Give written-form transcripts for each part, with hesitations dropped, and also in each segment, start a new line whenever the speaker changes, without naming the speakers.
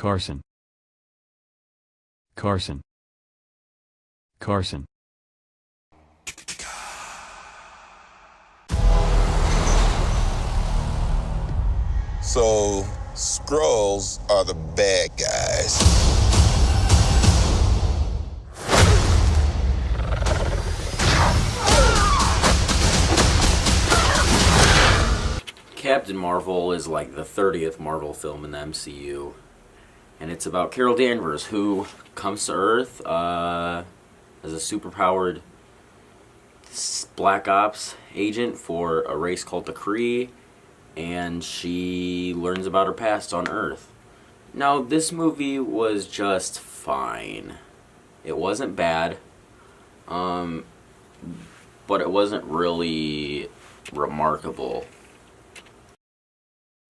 Carson. Carson. Carson.
So, Skrulls are the bad guys.
Captain Marvel is like the 30th Marvel film in the MCU. And it's about Carol Danvers, who comes to Earth as a superpowered Black Ops agent for a race called the Kree. And she learns about her past on Earth. Now, this movie was just fine. It wasn't bad, but it wasn't really remarkable.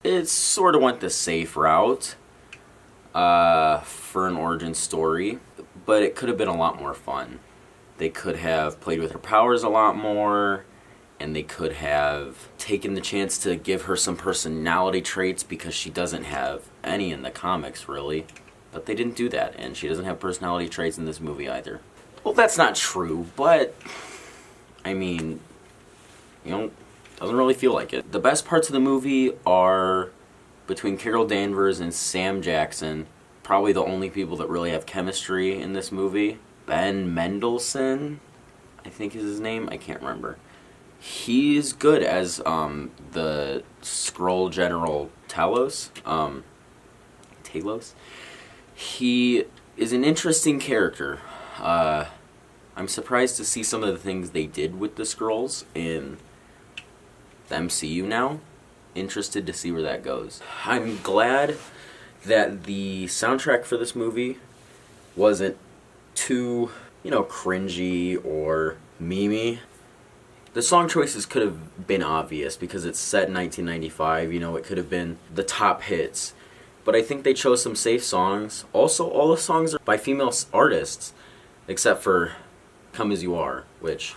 It sort of went the safe route for an origin story, but it could have been a lot more fun. They could have played with her powers a lot more, and they could have taken the chance to give her some personality traits because she doesn't have any in the comics, really. But they didn't do that, and she doesn't have personality traits in this movie either. Well, that's not true, but I mean, doesn't really feel like it. The best parts of the movie are between Carol Danvers and Sam Jackson, probably the only people that really have chemistry in this movie. Ben Mendelson, I think is his name, I can't remember. He's good as the Skrull General Talos. Talos. He is an interesting character. I'm surprised to see some of the things they did with the Skrulls in the MCU now. Interested to see where that goes. I'm glad that the soundtrack for this movie wasn't too, cringy or memey. The song choices could have been obvious because it's set in 1995, it could have been the top hits. But I think they chose some safe songs. Also, all the songs are by female artists, except for Come As You Are, which,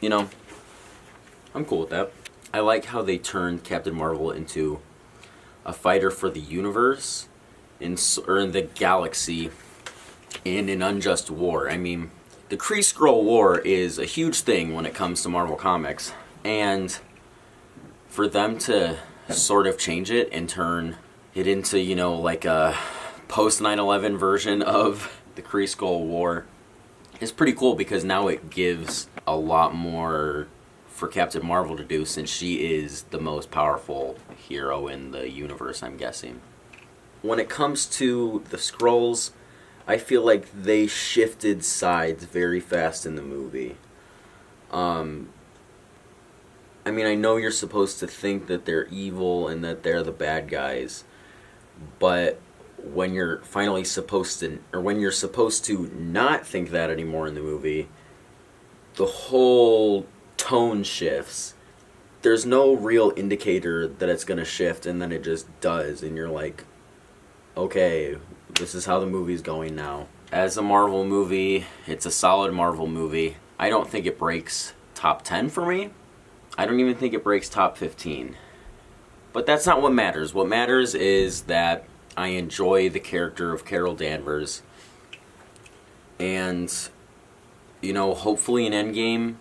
I'm cool with that. I like how they turned Captain Marvel into a fighter for the universe, in the galaxy, in an unjust war. I mean, the Kree-Skrull War is a huge thing when it comes to Marvel Comics, and for them to sort of change it and turn it into, like a post-9/11 version of the Kree-Skrull War is pretty cool because now it gives a lot more for Captain Marvel to do since she is the most powerful hero in the universe, I'm guessing. When it comes to the Skrulls, I feel like they shifted sides very fast in the movie. I know you're supposed to think that they're evil and that they're the bad guys, but when you're finally supposed to, or when you're supposed to not think that anymore in the movie, the whole tone shifts. There's no real indicator that it's going to shift, and then it just does, and you're like, okay, this is how the movie's going now. As a Marvel movie, it's a solid Marvel movie. I don't think it breaks top 10 for me. I don't even think it breaks top 15. But that's not what matters. What matters is that I enjoy the character of Carol Danvers. And, hopefully in Endgame,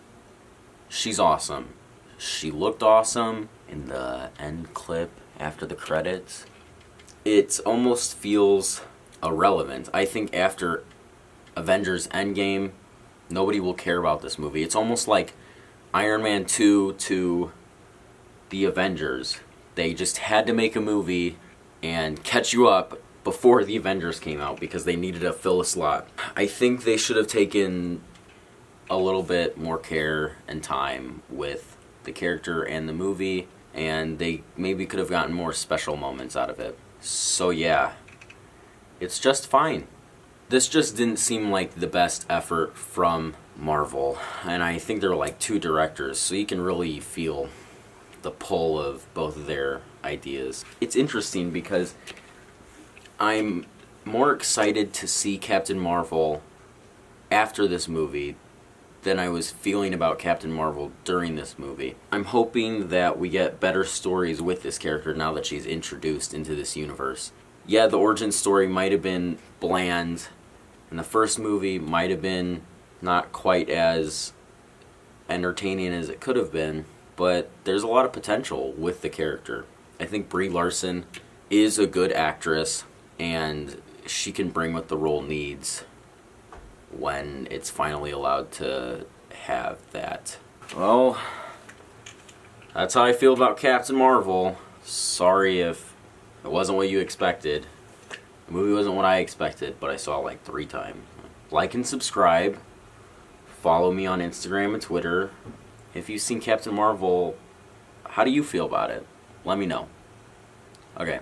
she's awesome. She looked awesome in the end clip after the credits. It almost feels irrelevant. I think after Avengers Endgame, nobody will care about this movie. It's almost like Iron Man 2 to the Avengers. They just had to make a movie and catch you up before the Avengers came out because they needed to fill a slot. I think they should have taken a little bit more care and time with the character and the movie, and they maybe could have gotten more special moments out of it. So yeah, it's just fine. This just didn't seem like the best effort from Marvel, and I think there were like two directors, so you can really feel the pull of both of their ideas. It's interesting because I'm more excited to see Captain Marvel after this movie than I was feeling about Captain Marvel during this movie. I'm hoping that we get better stories with this character now that she's introduced into this universe. Yeah, the origin story might have been bland, and the first movie might have been not quite as entertaining as it could have been, but there's a lot of potential with the character. I think Brie Larson is a good actress, and she can bring what the role needs when it's finally allowed to have that. Well, that's how I feel about Captain Marvel. Sorry if it wasn't what you expected. The movie wasn't what I expected, but I saw it like 3 times. Like and subscribe. Follow me on Instagram and Twitter. If you've seen Captain Marvel, how do you feel about it? Let me know. Okay.